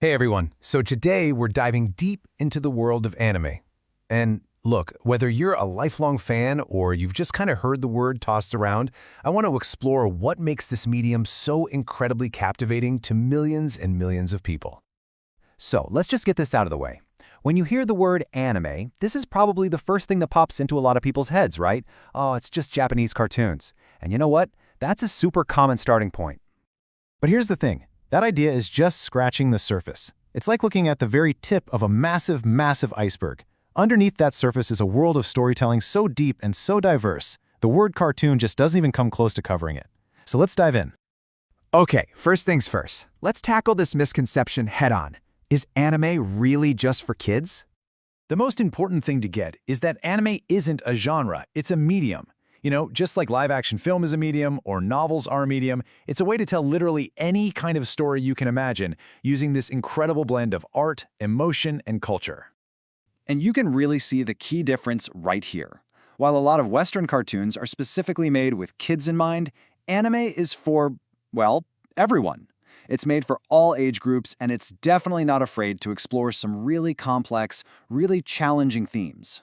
Hey everyone, so today we're diving deep into the world of anime. And look, whether you're a lifelong fan or you've just kind of heard the word tossed around, I want to explore what makes this medium so incredibly captivating to millions and millions of people. So let's just get this out of the way. When you hear the word anime, this is probably the first thing that pops into a lot of people's heads, right? Oh, it's just Japanese cartoons. And you know what? That's a super common starting point. But here's the thing. That idea is just scratching the surface. It's like looking at the very tip of a massive, massive iceberg. Underneath that surface is a world of storytelling so deep and so diverse, the word cartoon just doesn't even come close to covering it. So let's dive in. Okay, first things first. Let's tackle this misconception head-on. Is anime really just for kids? The most important thing to get is that anime isn't a genre, it's a medium. You know, just like live-action film is a medium or novels are a medium, it's a way to tell literally any kind of story you can imagine using this incredible blend of art, emotion, and culture. And you can really see the key difference right here. While a lot of Western cartoons are specifically made with kids in mind, anime is for, well, everyone. It's made for all age groups, and it's definitely not afraid to explore some really complex, really challenging themes.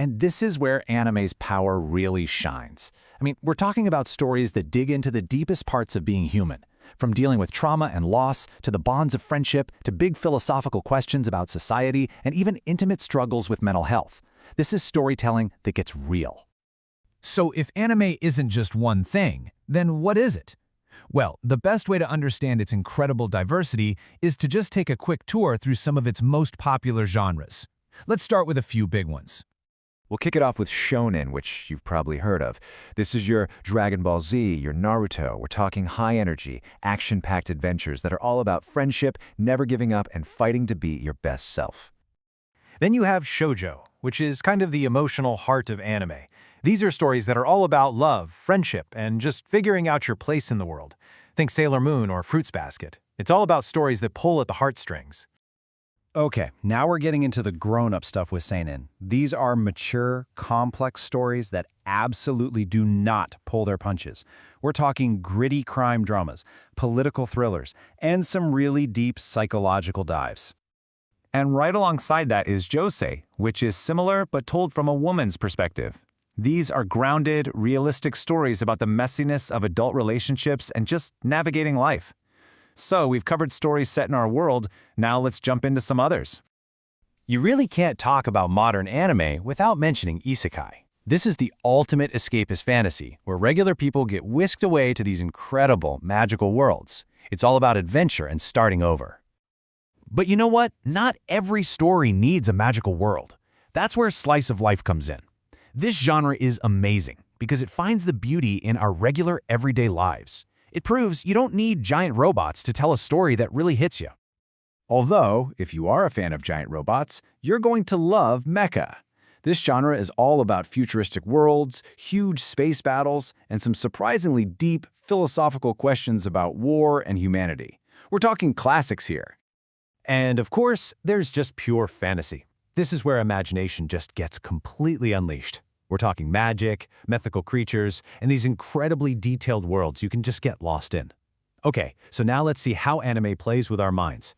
And this is where anime's power really shines. I mean, we're talking about stories that dig into the deepest parts of being human, from dealing with trauma and loss, to the bonds of friendship, to big philosophical questions about society, and even intimate struggles with mental health. This is storytelling that gets real. So if anime isn't just one thing, then what is it? Well, the best way to understand its incredible diversity is to just take a quick tour through some of its most popular genres. Let's start with a few big ones. We'll kick it off with shonen, which you've probably heard of. This is your Dragon Ball Z, your Naruto. We're talking high-energy, action-packed adventures that are all about friendship, never giving up, and fighting to be your best self. Then you have shoujo, which is kind of the emotional heart of anime. These are stories that are all about love, friendship, and just figuring out your place in the world. Think Sailor Moon or Fruits Basket. It's all about stories that pull at the heartstrings. Okay, now we're getting into the grown-up stuff with seinen. These are mature, complex stories that absolutely do not pull their punches. We're talking gritty crime dramas, political thrillers, and some really deep psychological dives. And right alongside that is josei, which is similar but told from a woman's perspective. These are grounded, realistic stories about the messiness of adult relationships and just navigating life. So we've covered stories set in our world, now let's jump into some others. You really can't talk about modern anime without mentioning isekai. This is the ultimate escapist fantasy, where regular people get whisked away to these incredible, magical worlds. It's all about adventure and starting over. But you know what? Not every story needs a magical world. That's where Slice of Life comes in. This genre is amazing because it finds the beauty in our regular, everyday lives. It proves you don't need giant robots to tell a story that really hits you. Although, if you are a fan of giant robots, you're going to love mecha. This genre is all about futuristic worlds, huge space battles, and some surprisingly deep philosophical questions about war and humanity. We're talking classics here. And of course, there's just pure fantasy. This is where imagination just gets completely unleashed. We're talking magic, mythical creatures, and these incredibly detailed worlds you can just get lost in. Okay, so now let's see how anime plays with our minds.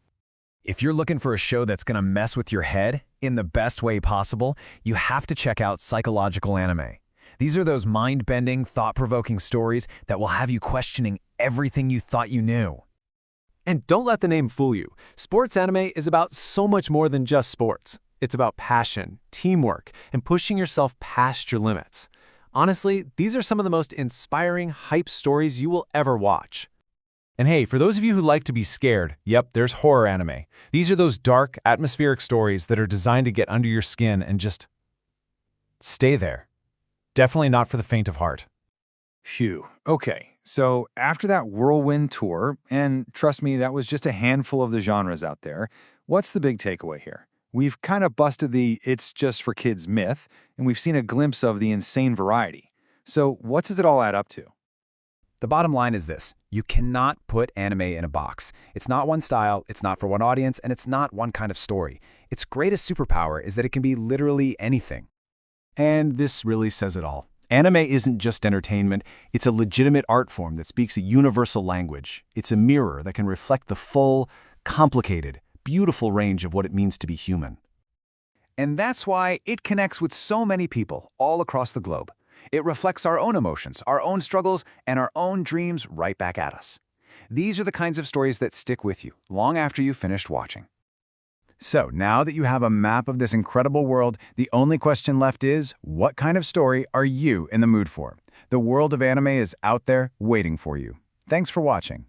If you're looking for a show that's gonna mess with your head in the best way possible, you have to check out psychological anime. These are those mind-bending, thought-provoking stories that will have you questioning everything you thought you knew. And don't let the name fool you. Sports anime is about so much more than just sports. It's about passion, teamwork, and pushing yourself past your limits. Honestly, these are some of the most inspiring, hype stories you will ever watch. And hey, for those of you who like to be scared, yep, there's horror anime. These are those dark, atmospheric stories that are designed to get under your skin and just stay there. Definitely not for the faint of heart. Phew. Okay, so after that whirlwind tour, and trust me, that was just a handful of the genres out there, what's the big takeaway here? We've kind of busted the "it's just for kids" myth, and we've seen a glimpse of the insane variety. So what does it all add up to? The bottom line is this: you cannot put anime in a box. It's not one style, it's not for one audience, and it's not one kind of story. Its greatest superpower is that it can be literally anything. And this really says it all. Anime isn't just entertainment, it's a legitimate art form that speaks a universal language. It's a mirror that can reflect the full, complicated, beautiful range of what it means to be human. And that's why it connects with so many people all across the globe. It reflects our own emotions, our own struggles, and our own dreams right back at us. These are the kinds of stories that stick with you long after you've finished watching. So now that you have a map of this incredible world, the only question left is, what kind of story are you in the mood for? The world of anime is out there waiting for you. Thanks for watching.